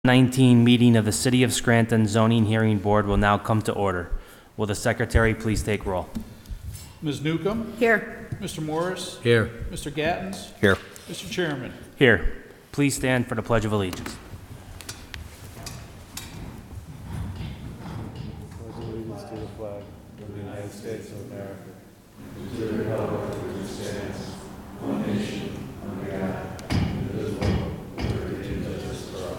19 meeting of the City of Scranton Zoning Hearing Board will now come to order. Will the secretary please take roll? Ms. Newcomb? Here. Mr. Morris? Here. Mr. Gattens? Here. Mr. Chairman? Here. Please stand for the Pledge of Allegiance. Pledge allegiance to the flag of the United States of America, and to the republic for which it stands, one nation, under God, indivisible, with liberty and justice for all.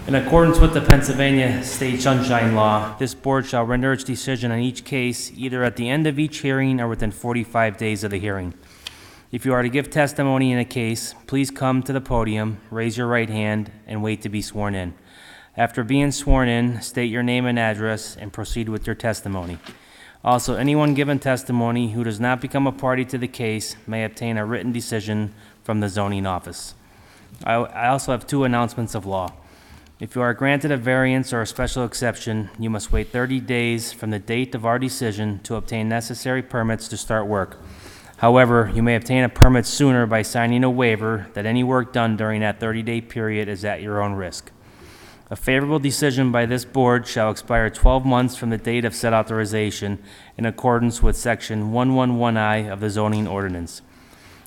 In accordance with the Pennsylvania State Sunshine Law, this board shall render its decision on each case either at the end of each hearing or within 45 days of the hearing. If you are to give testimony in a case, please come to the podium, raise your right hand, and wait to be sworn in. After being sworn in, state your name and address and proceed with your testimony. Also, anyone giving testimony who does not become a party to the case may obtain a written decision from the zoning office. I also have two announcements of law. If you are granted a variance or a special exception, you must wait 30 days from the date of our decision to obtain necessary permits to start work. However, you may obtain a permit sooner by signing a waiver that any work done during that 30-day period is at your own risk. A favorable decision by this board shall expire 12 months from the date of said authorization in accordance with Section 111I of the zoning ordinance.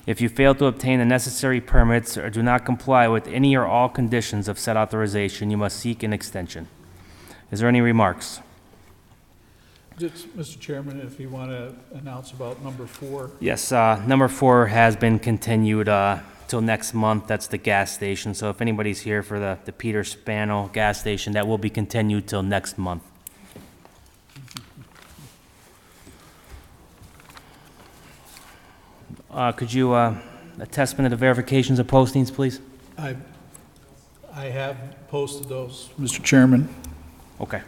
If you fail to obtain the necessary permits or do not comply with any or all conditions of said authorization, you must seek an extension. Is there any remarks? Just, Mr. Chairman, if you want to announce about number 4. Yes, number 4 has been continued till next month. That's the gas station. So if anybody's here for the Peter Spano gas station, that will be continued till next month. Could you attest me to the verifications of postings, please? I have posted those, Mr. Chairman. Okay.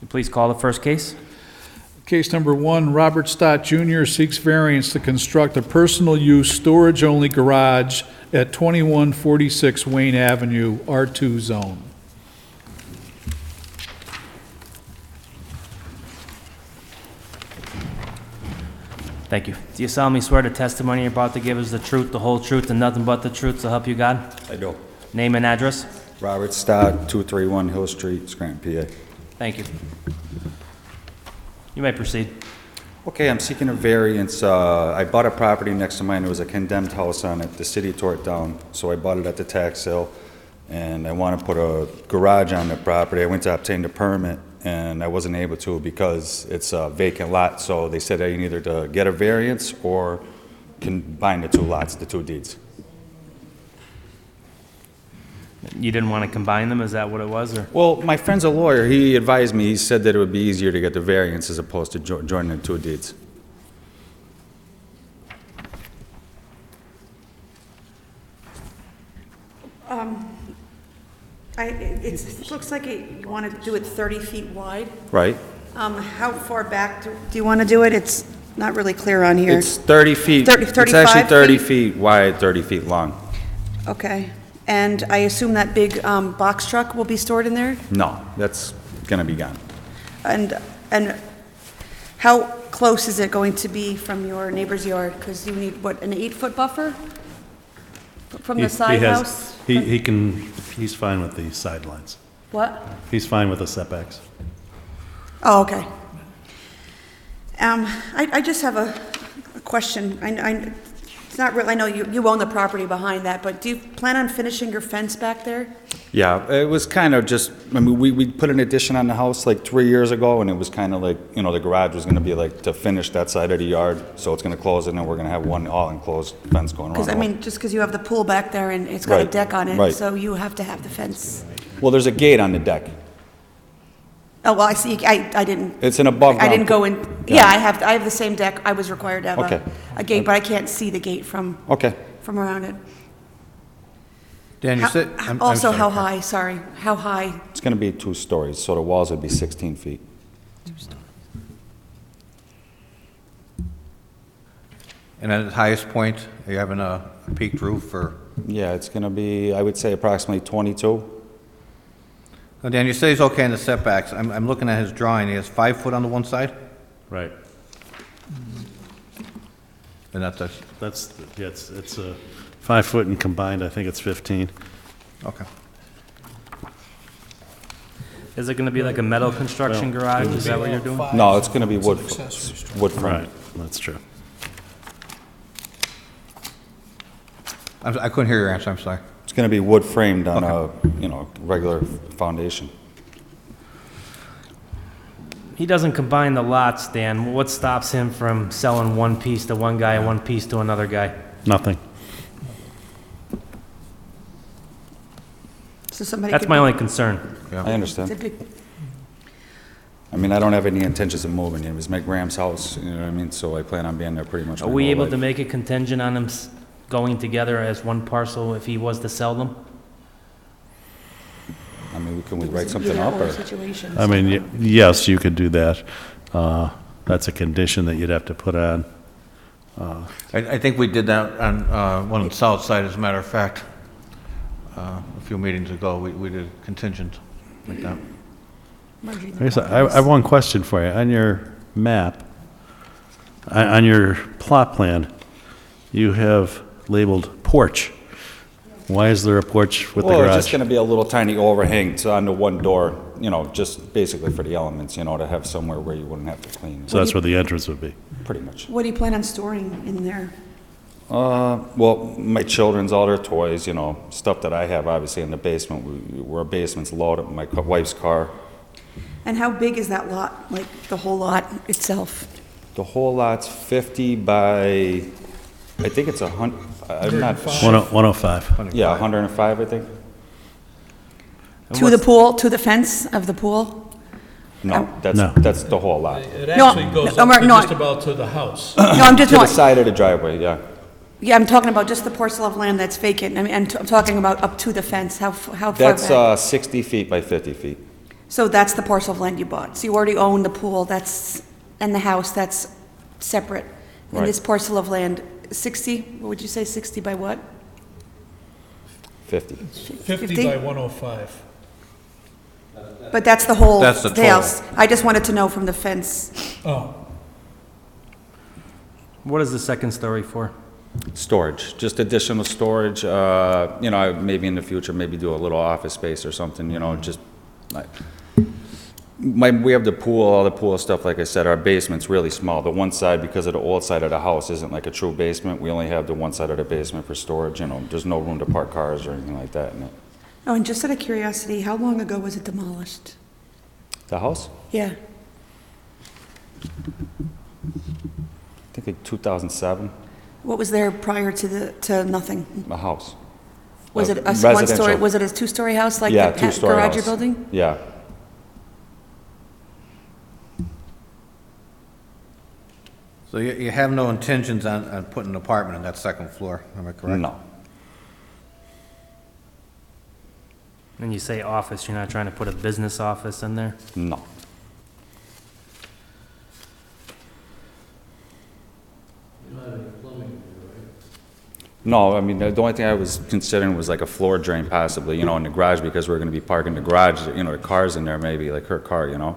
Please call the first case. Case number 1, Robert Stott Jr. seeks variance to construct a personal use storage-only garage at 2146 Wayne Avenue, R2 zone. Thank you. Do you solemnly swear the testimony you're about to give is the truth, the whole truth, and nothing but the truth, so help you God? I do. Name and address? Robert Stott, 231 Hill Street, Scranton, PA. Thank you. You may proceed. Okay, I'm seeking a variance. I bought a property next to mine. There was a condemned house on it. The city tore it down, so I bought it at the tax sale, and I want to put a garage on the property. I went to obtain the permit, and I wasn't able to because it's a vacant lot, so they said I needed to get a variance or combine the two lots, the two deeds. You didn't want to combine them, is that what it was, or? Well, my friend's a lawyer. He advised me, he said that it would be easier to get the variance as opposed to joining the two deeds. It looks like you want to do it 30 feet wide. Right? How far back do you want to do it? It's not really clear on here. It's 30 feet. 30, it's 35 actually 30 feet? feet wide, 30 feet long. Okay. And I assume that big box truck will be stored in there? No, that's going to be gone. And how close is it going to be from your neighbor's yard? Because you need, what, an 8-foot buffer from the side house? He's fine with the sidelines. What? He's fine with the setbacks. Oh, okay. I just have a question. It's not real, I know you own the property behind that, but do you plan on finishing your fence back there? Yeah, it was kind of just, I mean, we put an addition on the house like 3 years ago, and it was kind of like, you know, the garage was going to be like to finish that side of the yard, so it's going to close, and then we're going to have one all-enclosed fence going around. Because, I mean, just because you have the pool back there and it's got a Right, deck on it, right. so you have to have the fence. Well, there's a gate on the deck. Oh, well, I see, I didn't. It's an above I ground. didn't go in, yeah, I have the same deck, I was required to have Okay. a gate, but I can't see the gate from Okay. around it. Dan, you said... I'm Also, sorry, how Karen. high, sorry, how high? It's going to be 2 stories, so the walls would be 16 feet. And at its highest point, are you having a peaked roof or... Yeah, it's going to be, I would say, approximately 22. Now, Dan, you say he's okay in the setbacks. I'm looking at his drawing. He has 5 foot on the one side? Right. And that's, Yeah, it's 5 foot and combined, I think it's 15. okay. Is it gonna be like a metal construction garage? Is that what you're doing? No, it's gonna be wood, wood frame. Right, that's true. I couldn't hear your answer, I'm sorry. It's gonna be wood framed on a, you know, regular foundation. He doesn't combine the lots, Dan. What stops him from selling one piece to one guy and one piece to another guy? Nothing. So somebody That's could my be- only concern. I It's a understand. big, I mean, I don't have any intentions of moving. It was my Graham's house, you know what I mean? So I plan on being there pretty much my Are whole we able life. to make a contingent on them going together as one parcel if he was to sell them? I mean, can we write something either up, or or? situations. I mean, yes, you could do that. That's a condition that you'd have to put on. I think we did that on one on the south side, as a matter of fact. A few meetings ago, we did contingent like that. Merging the I guess I properties. have one question for you. On your map, on your plot plan, you have labeled porch. Why is there a porch with the Well, it's just garage? gonna be a little tiny overhang to on the one door, you know, just basically for the elements, you know, to have somewhere where you wouldn't have to clean, So that's where the entrance would be. pretty much. What do you plan on storing in there? Well, my children's, all their toys, you know, stuff that I have, obviously, in the basement. Our basement's loaded, my wife's car. And how big is that lot, like the whole lot itself? The whole lot's 50 by, I think it's 100, I'm not, 105. yeah, 105, I think. And To the what's- pool, to the fence of the pool? No, No. that's the whole lot. It No, actually goes no, up to no, just about to the house. No, I'm just, To the not. side of the driveway, yeah. Yeah, I'm talking about just the parcel of land that's vacant. I mean, I'm talking about up to the fence, how far That's back? 60 feet by 50 feet. So that's the parcel of land you bought. So you already own the pool, that's, and the house, that's separate. And Right. this parcel of land, 60, what would you say, 60 by what? 50. 50 by 105. But that's the whole That's the total. house. I just wanted to know from the fence. Oh, What is the second story for? Storage, just additional storage, you know, maybe in the future, maybe do a little office space or something, you know, just, like, we have the pool, all the pool stuff, like I said, our basement's really small. The one side, because of the old side of the house, isn't like a true basement. We only have the one side of the basement for storage, you know, there's no room to park cars or anything like that in it. Oh, and just out of curiosity, how long ago was it demolished? The house? Yeah. I think like 2007, What was there prior to nothing? a house. Was it a Residential. one-story, was it a two-story house like Yeah, the two-story garage you're house. building? Yeah, So you have no intentions on putting an apartment on that second floor, am I correct? no. And you say office, you're not trying to put a business office in there? No. No, I mean, the only thing I was considering was like a floor drain possibly, you know, in the garage, because we're gonna be parking the garage, you know, the cars in there, maybe, like her car, you know?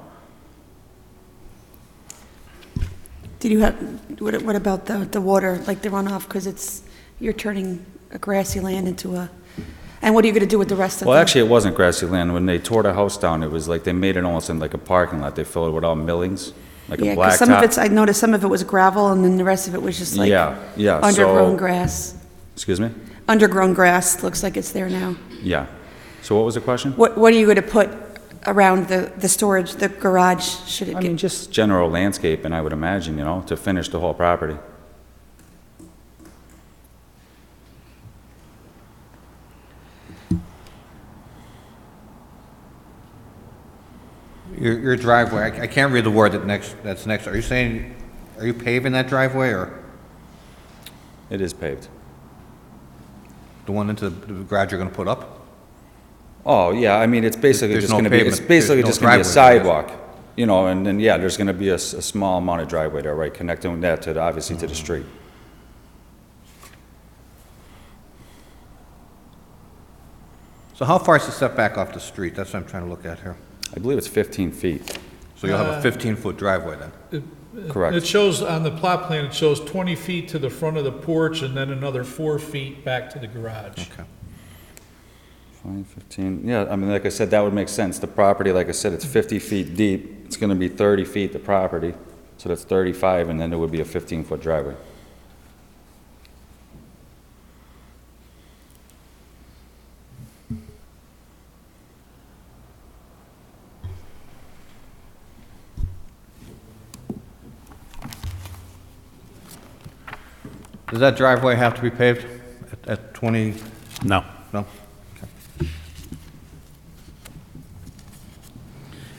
Did you have, what about the water, like the runoff, because you're turning a grassy land into a, and what are you going to do with the rest of the? Well, actually, it wasn't grassy land. When they tore the house down, it was like, they made it almost in like a parking lot. They filled it with all millings, like a Yeah, because some of blacktop. I noticed some of it was gravel, and then the rest of it was just like Yeah, yeah, undergrown so- grass. Excuse me? Undergrown grass, looks like it's there now. Yeah. So what was the question? What are you going to put around the storage, the garage, should it I mean, get? just general landscaping, I would imagine, you know, to finish the whole property. Your driveway, I can't read the word that's next. Are you saying, are you paving that driveway, or It is paved. the one into the garage you're gonna put up? Oh, yeah, I mean, it's basically There's just no gonna be, it's pavement, basically there's just no gonna be a driveway, I guess. sidewalk, you know, and then, yeah, there's gonna be a small amount of driveway there, right, connecting that to, obviously, to the street. So how far is the setback off the street? That's what I'm trying to look at here. I believe it's 15 feet. So you'll have a 15-foot driveway then? Correct. It shows, on the plot plan, it shows 20 feet to the front of the porch and then another 4 feet back to the garage. Okay. 15, yeah, I mean, like I said, that would make sense. The property, like I said, it's 50 feet deep. It's gonna be 30 feet, the property, so that's 35, and then there would be a 15-foot driveway. Does that driveway have to be paved at 20? No. No?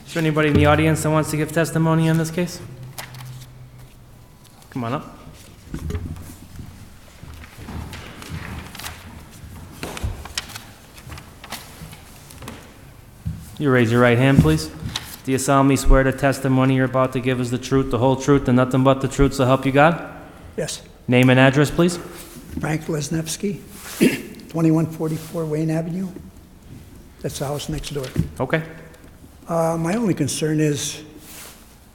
Is there anybody in the audience that wants to give testimony on this case? Come on up. You raise your right hand, please. Do you solemnly swear the testimony you're about to give is the truth, the whole truth, and nothing but the truth, so help you God? Yes, Name and address, please. Frank Lesnevsky, 2144 Wayne Avenue. That's the house next door. Okay. My only concern is,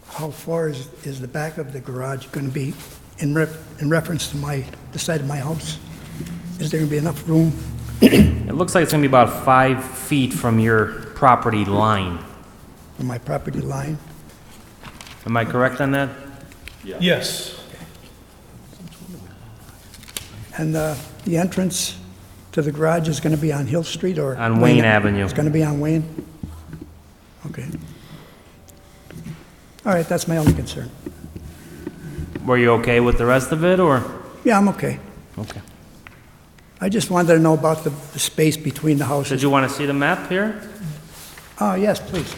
how far is the back of the garage going to be in reference to the side of my house? Is there going to be enough room? It looks like it's gonna be about 5 feet from your property line. On my property line? Am I correct on that? Yes. And the entrance to the garage is going to be on Hill Street or? On Wayne Avenue. It's going to be on Wayne? Okay. All right, that's my only concern. Were you okay with the rest of it, or? Yeah, I'm okay. Okay. I just wanted to know about the space between the Did houses. you want to see the map here? Oh, yes, please.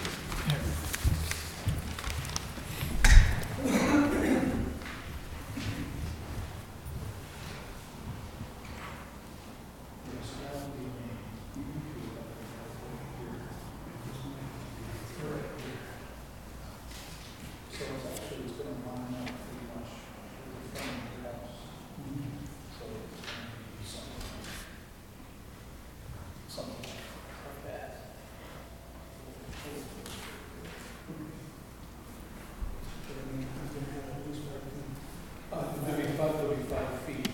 Maybe 5 feet.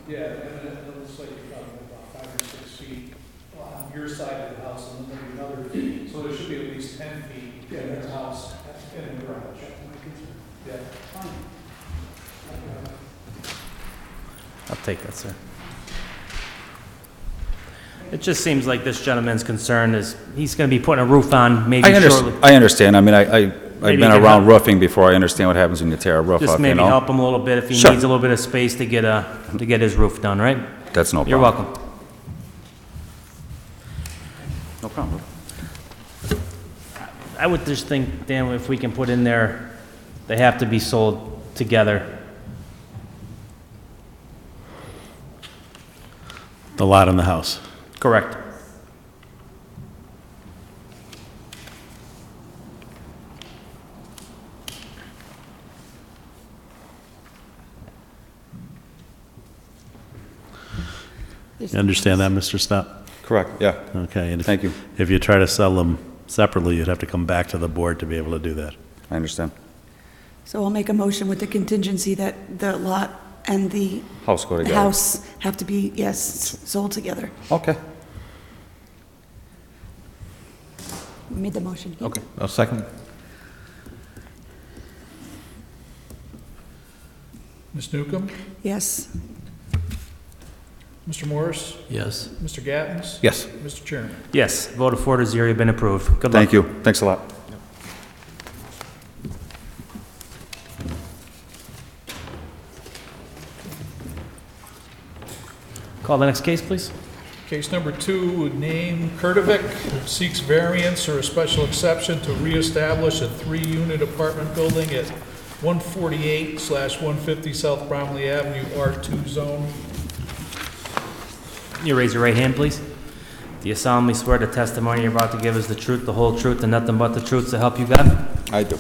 Yeah, and it looks like you're talking about 5 or 6 feet on your side of the house, and then maybe another, so there should be at least 10 feet in the house and the garage. Yeah. I'll take that, sir. It just seems like this gentleman's concern is, he's going to be putting a roof on maybe shortly. I understand, I mean, I've Maybe been you can around help. roofing before, I understand what happens when you tear a roof Just up, you maybe know? help him a little bit if he Sure. needs a little bit of space to get his roof done, right? That's no problem. You're welcome. No problem. I would just think, Dan, if we can put in there, they have to be sold together. The lot and the house. Correct. You understand that, Mr. Stout? Correct, yeah, Okay. And thank you, if you try to sell them separately, you'd have to come back to the board to be able to do that. I understand. So I'll make a motion with the contingency that the lot and the House go together. house have to be, yes, sold together. Okay. We made the motion. Okay. A second? Ms. Newcomb? Yes. Mr. Morris? Yes. Mr. Gattens? Yes. Mr. Chairman? Yes, vote of 4-0, you've been approved. Good luck. Thank you, thanks a lot. Call the next case, please. Case number 2, name Kurtovic, seeks variance or a special exception to reestablish a 3-unit apartment building at 148/150 South Bromley Avenue, R2 zone. You raise your right hand, please. Do you solemnly swear the testimony you're about to give is the truth, the whole truth, and nothing but the truth, so help you God? I do.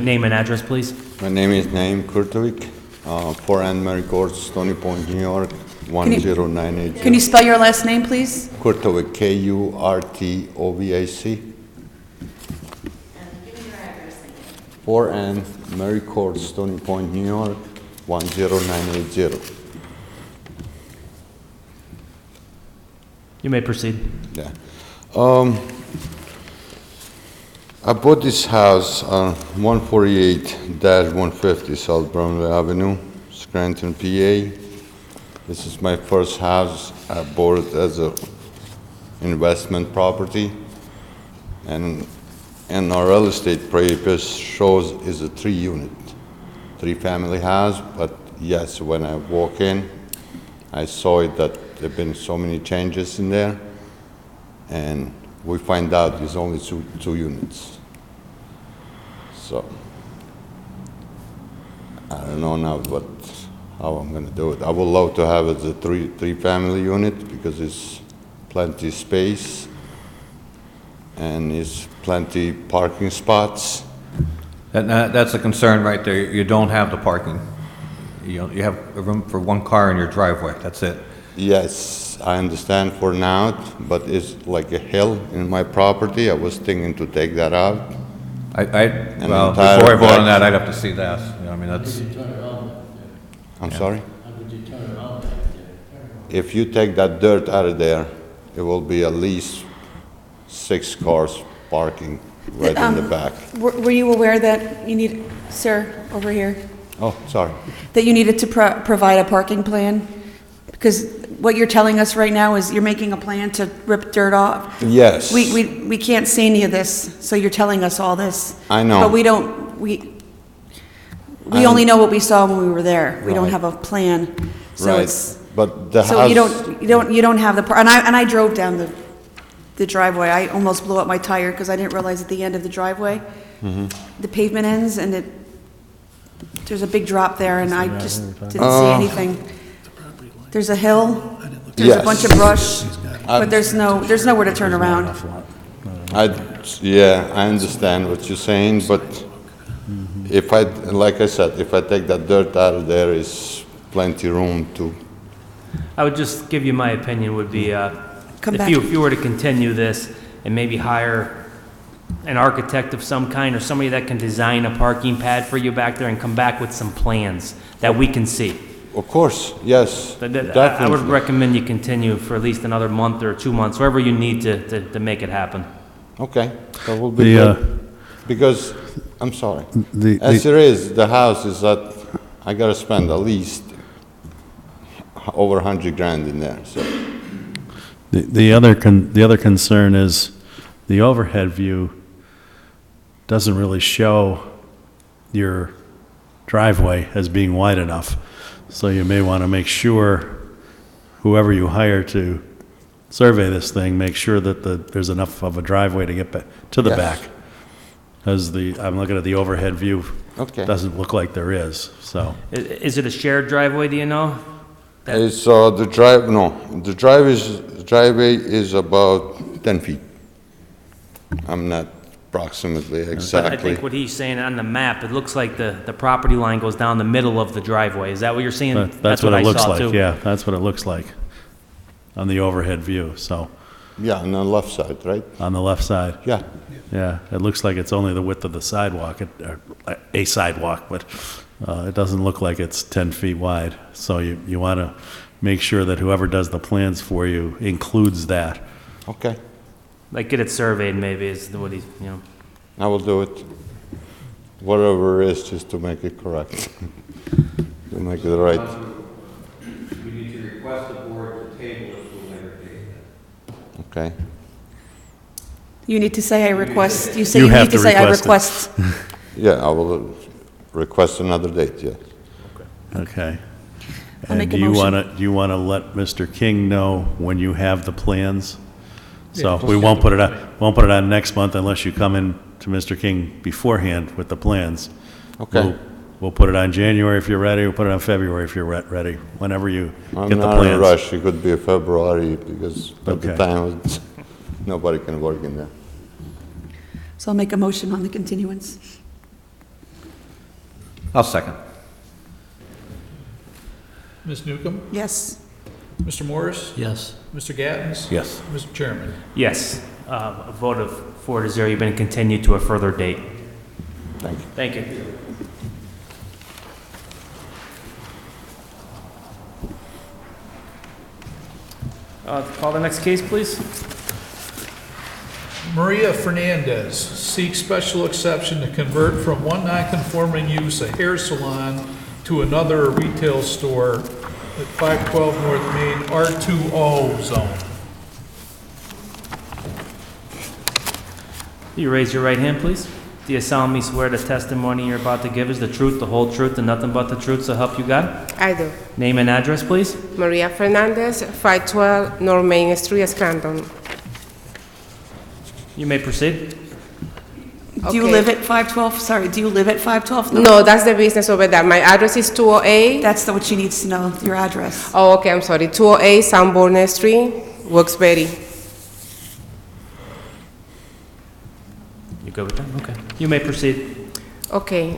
Name and address, please. My name is Naim Kurtovic, 4 Anne Mary Court, Stony Point, New York, 10980. Can you spell your last name, please? Kurtovic, Kurtovic. 4N Mary Court, Stony Point, New York, 10980. You may proceed. Yeah. I bought this house on 148-150 South Brownlee Avenue, Scranton, PA. This is my first house. I bought it as a investment property. And our real estate papers shows is a 3-unit, 3-family house. But yes, when I walk in, I saw it that there've been so many changes in there. And we find out it's only two units. So I don't know now how I'm gonna do it. I would love to have it as a three-family unit because it's plenty space and it's plenty parking spots. That's a concern right there. You don't have the parking. You have room for one car in your driveway. That's it. Yes, I understand for now, but it's like a hill in my property. I was thinking to take that out. Well, entire before I vote back- on that, I'd have to see that. You know, I mean, that's, I'm sorry? If you take that dirt out of there, it will be at least 6 cars parking right in the back. Were you aware that you need, sir, over here, Oh, sorry. that you needed to provide a parking plan? Because what you're telling us right now is you're making a plan to rip dirt off. Yes. We can't see any of this, so you're telling us all this. I know. But we only know what we saw when we were there. We don't Right. have a plan. So Right, it's, but the so house... you don't have the, and I drove down the driveway. I almost blew up my tire because I didn't realize at the end of the driveway, Mm-hmm. the pavement ends and there's a big drop there and I just didn't see anything. There's a hill, there's a Yes. bunch of brush, but there's nowhere to turn around. Yeah, I understand what you're saying, but if like I said, if I take that dirt out of there, is plenty room to... I would just give you my opinion would be, Come if back. you were to continue this and maybe hire an architect of some kind or somebody that can design a parking pad for you back there and come back with some plans that we can see. Of course, yes, I would definitely. recommend you continue for at least another month or 2 months, wherever you need to make it happen. Okay, that will be good. Because, I'm sorry, as it is, the house is that I gotta spend at least over 100 grand in there, so... The other concern is the overhead view doesn't really show your driveway as being wide enough. So you may want to make sure, whoever you hire to survey this thing, make sure that there's enough of a driveway to get to the Yes. back. Because I'm looking at the overhead view, Okay. doesn't look like there is, so. Is it a shared driveway, do you know? It's, the driveway is about 10 feet. I'm not approximately But I exactly. think what he's saying on the map, it looks like the property line goes down the middle of the driveway. Is that what you're saying? That's what it I looks saw, like, too. yeah, that's what it looks like on the overhead view, so, Yeah, on the left side, right? on the left side. Yeah. Yeah, it looks like it's only the width of the sidewalk, or a sidewalk, but it doesn't look like it's 10 feet wide. So you want to make sure that whoever does the plans for you includes that. Okay, Like get it surveyed maybe is what he's, you know. I will do it. Whatever it is, just to make it correct. To make it right. you need to request the board to table it to a later date. Okay. You need to say I request, you say You you have need to to say I request request. Yeah, I will request another date, yeah. Okay. I'll And make a do you motion. want to let Mr. King know when you have the plans? So Yeah, we won't put it on next month unless you come in to Mr. King beforehand with the plans. Okay. We'll put it on January if you're ready, we'll put it on February if you're ready, whenever you I'm get the not in a plans. rush, it could be February, because at the Okay. time, nobody can work in there. So I'll make a motion on the continuance. I'll second. Ms. Newcomb? Yes. Mr. Morris? Yes. Mr. Gattens? Yes. Mr. Chairman? Yes, a vote of 4-0, you've been continued to a further date. Thank you. Thank you. Call the next case, please. Maria Fernandez seeks special exception to convert from one non-conforming use, a hair salon, to another retail store at 512 North Main, R2O zone. You raise your right hand, please. Do you solemnly swear the testimony you're about to give is the truth, the whole truth, and nothing but the truth, so help you God? I do. Name and address, please. Maria Fernandez, 512 North Main Street, Scranton. You may proceed. Do you Okay. live at 512, sorry, do you live at 512? No, that's the business over there. My address is 208. That's what she needs to know, your address. Oh, okay, I'm sorry. 208 Sanborn Street, Wilkes-Barre. You good with that? Okay. You may proceed. Okay.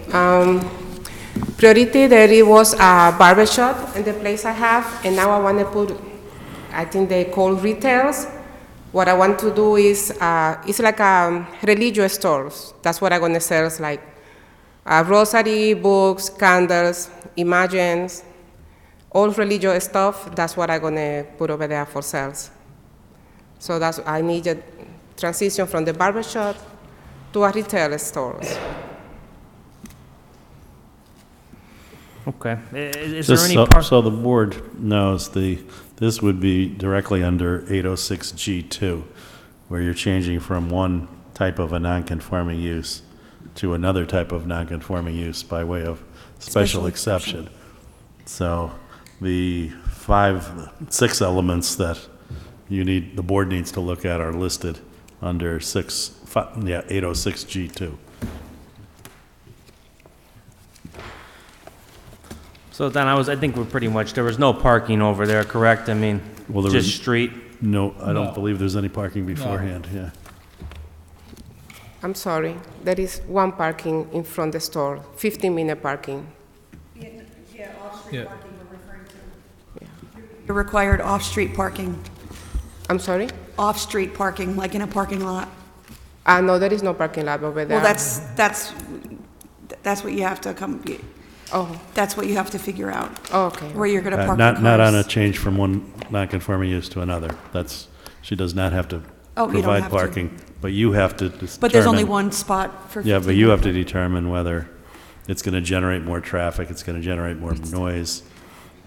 Priority there it was a barber shop in the place I have, and now I want to put, I think they call retails. What I want to do is, it's like religious stores. That's what I'm going to sell, is like rosary, books, candles, images, all religious stuff. That's what I'm going to put over there for sales. So that's, I need a transition from the barber shop to a retail stores. Okay. Is there Just any so, part? so the board knows this would be directly under 806G2, where you're changing from one type of a non-conforming use to another type of non-conforming use by way of special exception. So the 6 elements that the board needs to look at are listed under 806G2. So then I think we're pretty much, there was no parking over there, correct? I mean, Well, there just was- street? No, I No. don't believe there's any parking beforehand, yeah. I'm sorry, there is one parking in front of the store, 15-minute parking. Yeah, off-street Yeah. parking we're referring to. You're required off-street parking, I'm sorry? off-street parking, like in a parking lot. No, there is no parking lot over there. Well, that's what you have to Oh, that's what you have to figure out, okay. where you're gonna park the cars. Not on a change from one non-conforming use to another. She does not have to Oh, you don't provide have to. parking, but you have to determine. But there's only one spot for 15. Yeah, but you have to determine whether it's going to generate more traffic, it's going to generate more noise.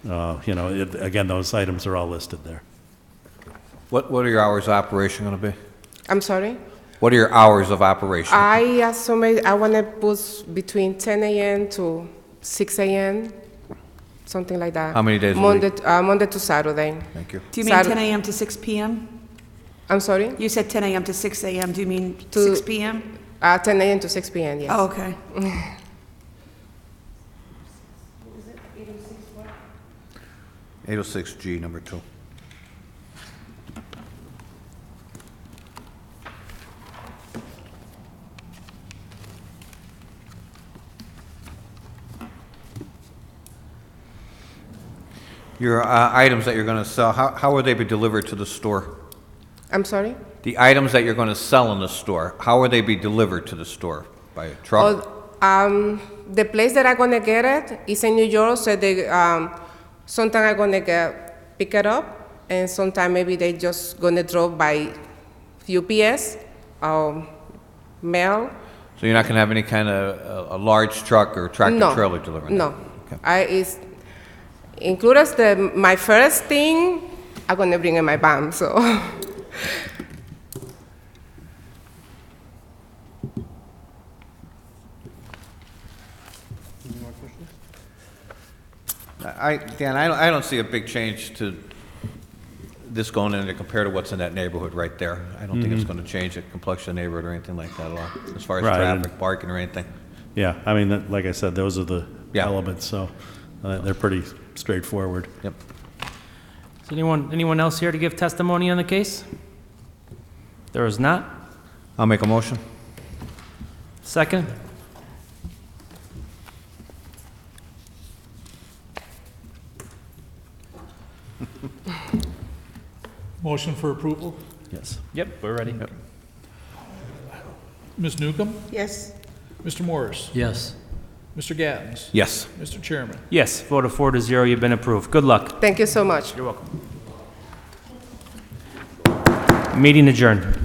Again, those items are all listed there. What are your hours of operation going to be? I'm sorry? What are your hours of operation? I assume I want to put between 10 a.m. to 6 a.m., something like that. How many days a Monday, week? Monday to Saturday. Thank you. Do you mean Saturday. 10 a.m. to 6 p.m.? I'm sorry? You said 10 a.m. to 6 a.m., do you mean To- 6 p.m.? 10 a.m. to 6 p.m., yes. Oh, okay. 806G, number 2. Your items that you're going to sell, how will they be delivered to the store? I'm sorry? The items that you're going to sell in the store, how will they be delivered to the store? By a truck? The place that I'm going to get it is in New York, so they, sometime I'm going to pick it up, and sometime maybe they just going to drop by UPS or mail. So you're not going to have any kind of a large truck or tractor No, trailer delivering? no. Okay. It's includes my first thing, I'm going to bring in my van, so. Dan, I don't see a big change to this going in there compared to what's in that neighborhood right there. I don't think it's going to change the complexion of the neighborhood or anything like that at all, as far as Right, traffic, parking, or anything. Yeah, I mean, like I said, those are the Yeah. elements, so they're pretty straightforward. Yep. Is anyone else here to give testimony on the case? There is not. I'll make a motion. Second? Motion for approval? Yes. Yep, we're ready. Ms. Newcomb? Yes. Mr. Morris? Yes. Mr. Gattens? Yes. Mr. Chairman? Yes, vote of 4-0, you've been approved. Good luck. Thank you so much. You're welcome. Meeting adjourned.